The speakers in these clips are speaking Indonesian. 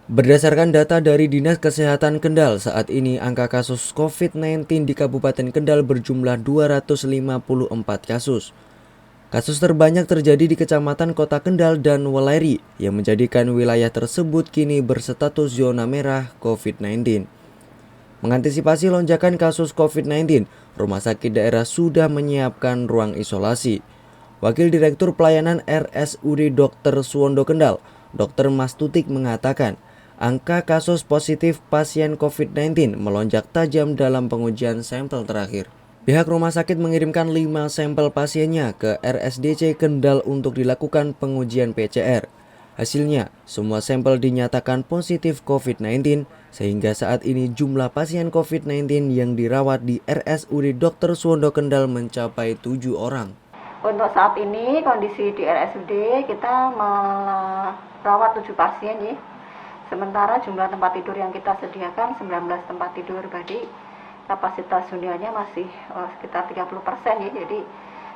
Berdasarkan data dari Dinas Kesehatan Kendal, saat ini angka kasus COVID-19 di Kabupaten Kendal berjumlah 254 kasus. Kasus terbanyak terjadi di Kecamatan Kota Kendal dan Weleri, yang menjadikan wilayah tersebut kini berstatus zona merah COVID-19. Mengantisipasi lonjakan kasus COVID-19, Rumah Sakit Daerah sudah menyiapkan ruang isolasi. Wakil Direktur Pelayanan RSUD Dr. Suwondo Kendal, Dr. Mastutik mengatakan, angka kasus positif pasien COVID-19 melonjak tajam dalam pengujian sampel terakhir. Pihak rumah sakit mengirimkan 5 sampel pasiennya ke RSDC Kendal untuk dilakukan pengujian PCR. Hasilnya, semua sampel dinyatakan positif COVID-19, sehingga saat ini jumlah pasien COVID-19 yang dirawat di RSUD Dr. Suwondo Kendal mencapai 7 orang. Untuk saat ini kondisi di RSUD kita merawat 7 pasien ya. Sementara jumlah tempat tidur yang kita sediakan 19 tempat tidur, berarti kapasitas huniannya masih sekitar 30% ya. Jadi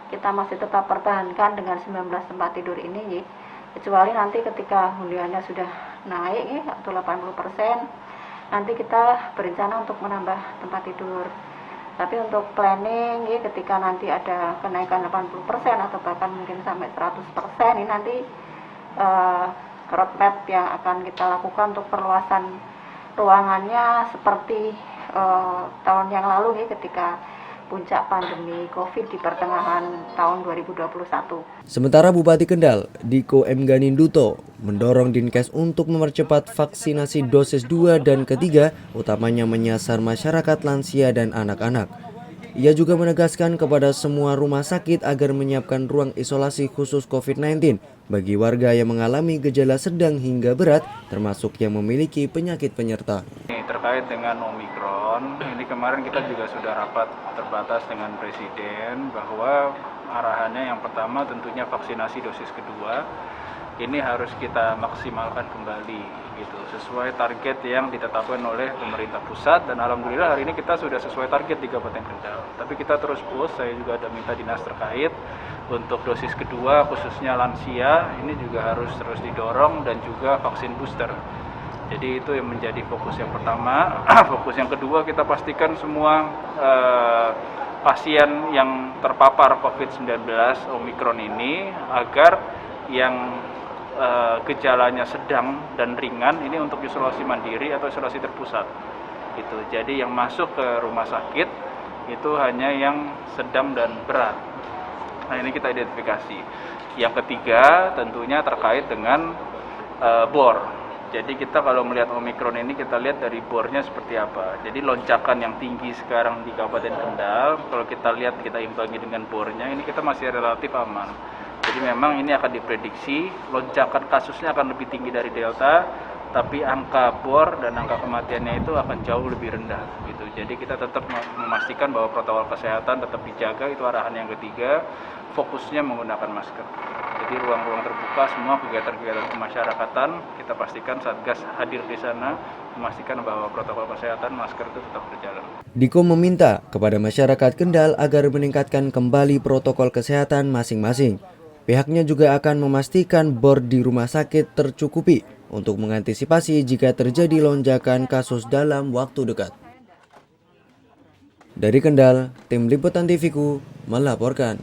kita masih tetap pertahankan dengan 19 tempat tidur ini ya. Kecuali nanti ketika huniannya sudah naik ya, atau 80%, nanti kita berencana untuk menambah tempat tidur. Tapi untuk planning ya, ketika nanti ada kenaikan 80% atau bahkan mungkin sampai 100%, ini nanti roadmap yang akan kita lakukan untuk perluasan ruangannya seperti tahun yang lalu ya, ketika puncak pandemi COVID di pertengahan tahun 2021. Sementara Bupati Kendal, Diko M. Ganinduto, mendorong Dinkes untuk mempercepat vaksinasi dosis 2 dan ketiga, utamanya menyasar masyarakat lansia dan anak-anak. Ia juga menegaskan kepada semua rumah sakit agar menyiapkan ruang isolasi khusus COVID-19 bagi warga yang mengalami gejala sedang hingga berat, termasuk yang memiliki penyakit penyerta. Terkait dengan Omikron, ini kemarin kita juga sudah rapat terbatas dengan Presiden bahwa arahannya yang pertama tentunya vaksinasi dosis kedua ini harus kita maksimalkan kembali gitu, sesuai target yang ditetapkan oleh pemerintah pusat, dan alhamdulillah hari ini kita sudah sesuai target di Kabupaten Kendal. Tapi kita terus push, saya juga ada minta dinas terkait untuk dosis kedua khususnya lansia ini juga harus terus didorong, dan juga vaksin booster. Jadi itu yang menjadi fokus yang pertama. Fokus yang kedua, kita pastikan semua pasien yang terpapar COVID-19 Omikron ini agar yang gejalanya sedang dan ringan ini untuk isolasi mandiri atau isolasi terpusat. Gitu. Jadi yang masuk ke rumah sakit itu hanya yang sedang dan berat. Nah, ini kita identifikasi. Yang ketiga tentunya terkait dengan bor. Jadi kita kalau melihat Omikron ini, kita lihat dari bornya seperti apa. Jadi lonjakan yang tinggi sekarang di Kabupaten Kendal, kalau kita lihat, kita imbangi dengan bornya, ini kita masih relatif aman. Jadi memang ini akan diprediksi lonjakan kasusnya akan lebih tinggi dari Delta, tapi angka bor dan angka kematiannya itu akan jauh lebih rendah gitu. Jadi kita tetap memastikan bahwa protokol kesehatan tetap dijaga, itu arahan yang ketiga. Fokusnya menggunakan masker. Jadi ruang-ruang terbuka, semua kegiatan-kegiatan kemasyarakatan kita pastikan Satgas hadir di sana, memastikan bahwa protokol kesehatan masker itu tetap berjalan. Diko meminta kepada masyarakat Kendal agar meningkatkan kembali protokol kesehatan masing-masing. Pihaknya juga akan memastikan bor di rumah sakit tercukupi untuk mengantisipasi jika terjadi lonjakan kasus dalam waktu dekat. Dari Kendal, tim Liputan TVku melaporkan.